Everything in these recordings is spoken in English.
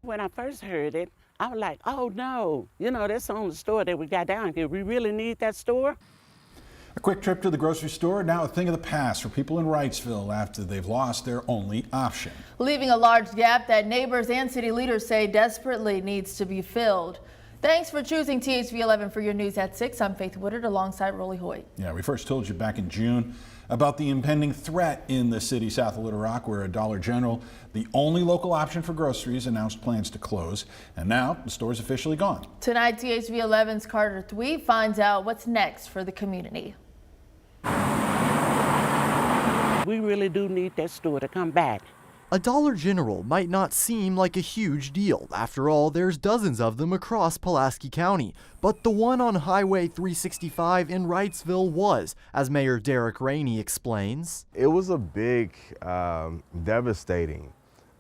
When I first heard it, I was like, oh no, that's the only store that we got down here. We really need that store. A quick trip to the grocery store, now a thing of the past for people in Wrightsville after they've lost their only option. Leaving a large gap that neighbors and city leaders say desperately needs to be filled. Thanks for choosing THV 11 for your news at 6. I'm Faith Woodard alongside Rolly Hoyt. Yeah, we first told you back in June about the impending threat in the city south of Little Rock, where a Dollar General, the only local option for groceries, announced plans to close. And now the store's officially gone. Tonight, THV 11's Carter Thweet finds out what's next for the community. We really do need that store to come back. A Dollar General might not seem like a huge deal. After all, there's dozens of them across Pulaski County. But the one on Highway 365 in Wrightsville was, as Mayor Derek Rainey explains. It was a big, devastating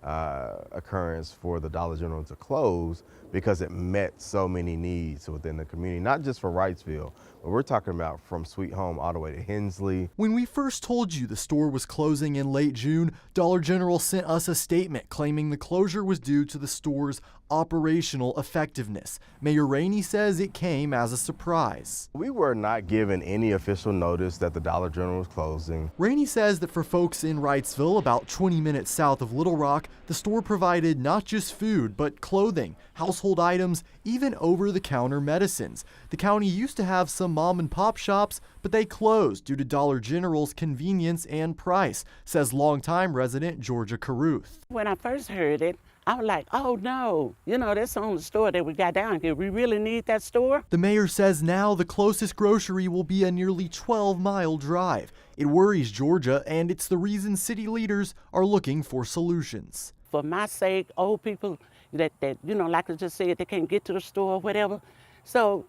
occurrence for the Dollar General to close because it met so many needs within the community, not just for Wrightsville, but we're talking about from Sweet Home all the way to Hensley. When we first told you the store was closing in late June, Dollar General sent us a statement claiming the closure was due to the store's operational effectiveness. Mayor Rainey says it came as a surprise. We were not given any official notice that the Dollar General was closing. Rainey says that for folks in Wrightsville, about 20 minutes south of Little Rock, the store provided not just food, but clothing, household items, even over-the-counter medicines. The county used to have some mom and pop shops, but they closed due to Dollar General's convenience and price, says longtime resident Georgia Caruth. When I first heard it, I was like, oh no, that's the only store that we got down here. We really need that store. The mayor says now the closest grocery will be a nearly 12-mile drive. It worries Georgia, and it's the reason city leaders are looking for solutions. For my sake, old people that like I just said, they can't get to the store or whatever. So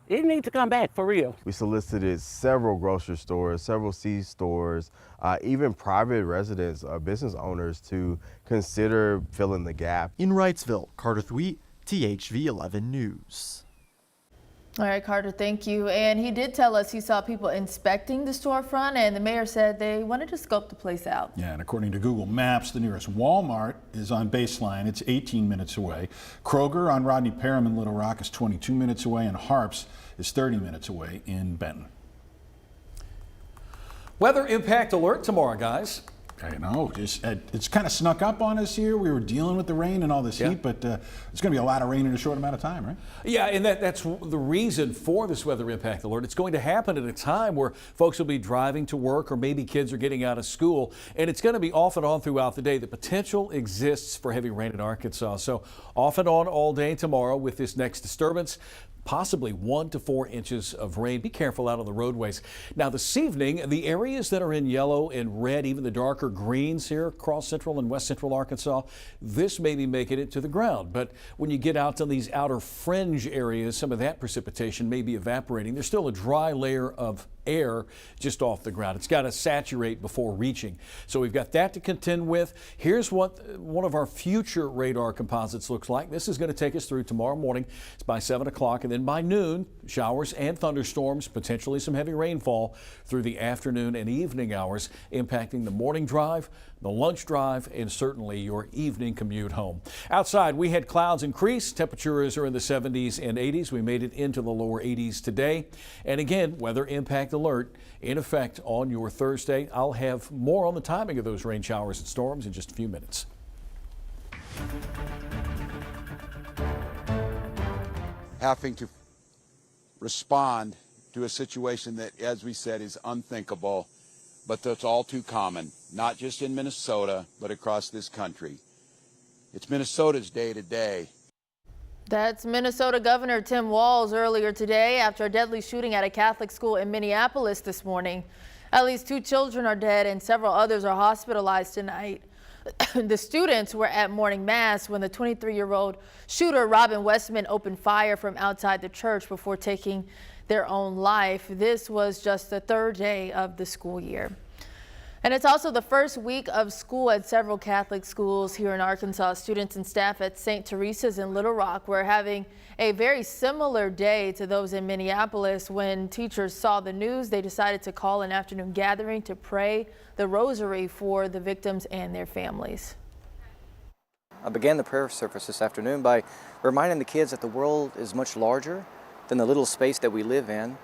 it needs to come back for real. We solicited several grocery stores, several C-stores, even private residents, business owners to consider filling the gap. In Wrightsville, Carter Thweet, THV 11 News. All right, Carter, thank you. And he did tell us he saw people inspecting the storefront, and the mayor said they wanted to scope the place out. Yeah, and according to Google Maps, the nearest Walmart is on Baseline. It's 18 minutes away. Kroger on Rodney Parham in Little Rock is 22 minutes away, and Harps is 30 minutes away in Benton. Weather impact alert tomorrow, guys. I know, it's kind of snuck up on us here. We were dealing with the rain and all this heat, but it's going to be a lot of rain in a short amount of time, right? Yeah, and that's the reason for this weather impact alert. It's going to happen at a time where folks will be driving to work, or maybe kids are getting out of school, and it's going to be off and on throughout the day. The potential exists for heavy rain in Arkansas, so off and on all day tomorrow with this next disturbance. Possibly 1 to 4 inches of rain. Be careful out on the roadways. Now this evening, the areas that are in yellow and red, even the darker greens here across central and west central Arkansas, this may be making it to the ground. But when you get out to these outer fringe areas, some of that precipitation may be evaporating. There's still a dry layer of air just off the ground. It's got to saturate before reaching. So we've got that to contend with. Here's what one of our future radar composites looks like. This is going to take us through tomorrow morning. It's by 7 o'clock, and then by noon, showers and thunderstorms, potentially some heavy rainfall through the afternoon and evening hours, impacting the morning drive, the lunch drive, and certainly your evening commute home. Outside, we had clouds increase. Temperatures are in the 70s and 80s. We made it into the lower 80s today. And again, weather impact alert in effect on your Thursday. I'll have more on the timing of those rain showers and storms in just a few minutes. Having to respond to a situation that, as we said, is unthinkable, but that's all too common, not just in Minnesota, but across this country. It's Minnesota's day today. That's Minnesota Governor Tim Walz earlier today after a deadly shooting at a Catholic school in Minneapolis this morning. At least 2 children are dead and several others are hospitalized tonight. The students were at morning mass when the 23-year-old shooter, Robin Westman, opened fire from outside the church before taking their own life. This was just the 3rd day of the school year. And it's also the first week of school at several Catholic schools here in Arkansas. Students and staff at St. Teresa's in Little Rock were having a very similar day to those in Minneapolis. When teachers saw the news, they decided to call an afternoon gathering to pray the rosary for the victims and their families. I began the prayer service this afternoon by reminding the kids that the world is much larger than the little space that we live in.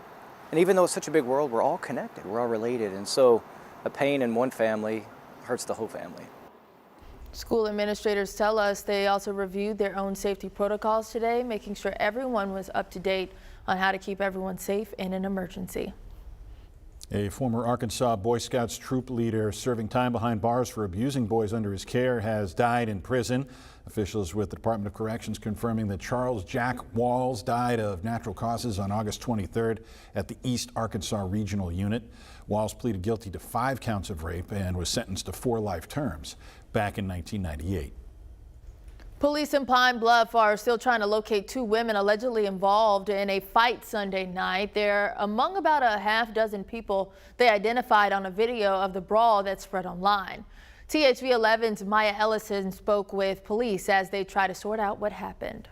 And even though it's such a big world, we're all connected, we're all related. And so a pain in one family hurts the whole family. School administrators tell us they also reviewed their own safety protocols today, making sure everyone was up to date on how to keep everyone safe in an emergency. A former Arkansas Boy Scouts troop leader serving time behind bars for abusing boys under his care has died in prison. Officials with the Department of Corrections confirming that Charles Jack Walls died of natural causes on August 23rd at the East Arkansas Regional Unit. Walls pleaded guilty to 5 counts of rape and was sentenced to 4 life terms back in 1998. Police in Pine Bluff are still trying to locate 2 women allegedly involved in a fight Sunday night. They're among about a half dozen people they identified on a video of the brawl that spread online. THV 11's Maya Ellison spoke with police as they try to sort out what happened.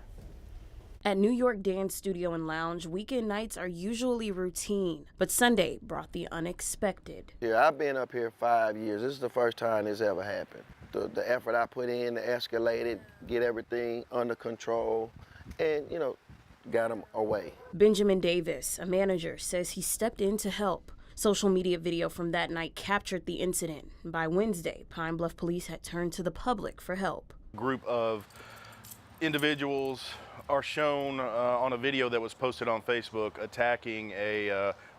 At New York Dance Studio and Lounge, weekend nights are usually routine, but Sunday brought the unexpected. Yeah, I've been up here 5 years. This is the first time this ever happened. The effort I put in to escalate it, get everything under control, and, got them away. Benjamin Davis, a manager, says he stepped in to help. Social media video from that night captured the incident. By Wednesday, Pine Bluff police had turned to the public for help. A group of individuals are shown on a video that was posted on Facebook attacking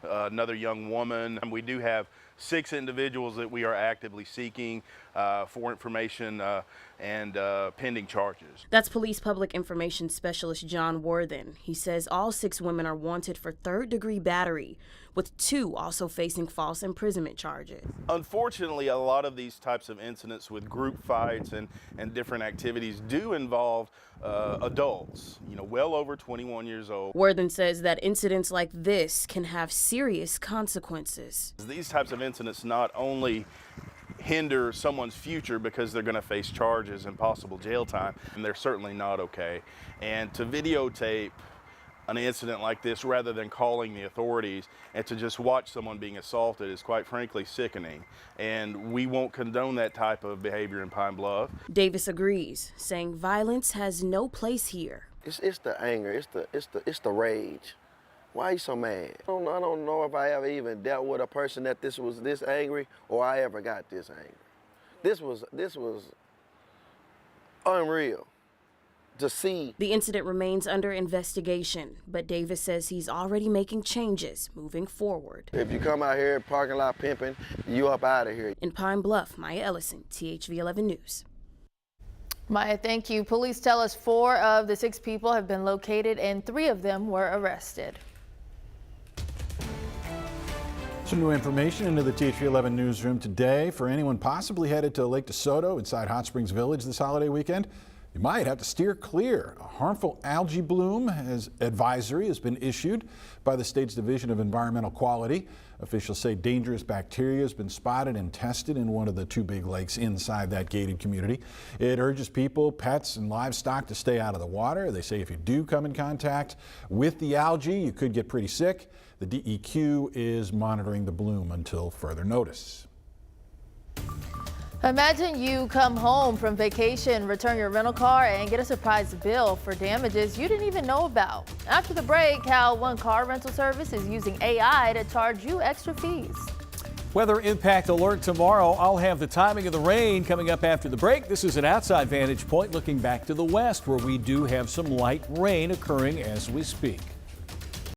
another young woman. And we do have 6 individuals that we are actively seeking for information and pending charges. That's Police Public Information Specialist John Worthen. He says all 6 women are wanted for 3rd-degree battery, with 2 also facing false imprisonment charges. Unfortunately, a lot of these types of incidents with group fights and different activities do involve adults, well over 21 years old. Worthen says that incidents like this can have serious consequences. These types of incidents not only hinder someone's future because they're going to face charges and possible jail time, and they're certainly not okay. And to videotape an incident like this rather than calling the authorities and to just watch someone being assaulted is quite frankly sickening, and we won't condone that type of behavior in Pine Bluff. Davis agrees, saying violence has no place here. It's the anger, it's the rage. Why are you so mad? I don't know if I ever even dealt with a person that was this angry, or I ever got this angry. This was unreal to see. The incident remains under investigation, but Davis says he's already making changes moving forward. If you come out here parking lot pimping, you up out of here. In Pine Bluff, Maya Ellison, THV 11 News. Maya, thank you. Police tell us 4 of the 6 people have been located and 3 of them were arrested. Some new information into the THV 11 newsroom today. For anyone possibly headed to Lake DeSoto inside Hot Springs Village this holiday weekend, you might have to steer clear. A harmful algae bloom advisory has been issued by the state's Division of Environmental Quality. Officials say dangerous bacteria has been spotted and tested in one of the 2 big lakes inside that gated community. It urges people, pets, and livestock to stay out of the water. They say if you do come in contact with the algae, you could get pretty sick. The DEQ is monitoring the bloom until further notice. Imagine you come home from vacation, return your rental car, and get a surprise bill for damages you didn't even know about. After the break, how one car rental service is using AI to charge you extra fees. Weather impact alert tomorrow. I'll have the timing of the rain coming up after the break. This is an outside vantage point looking back to the west where we do have some light rain occurring as we speak.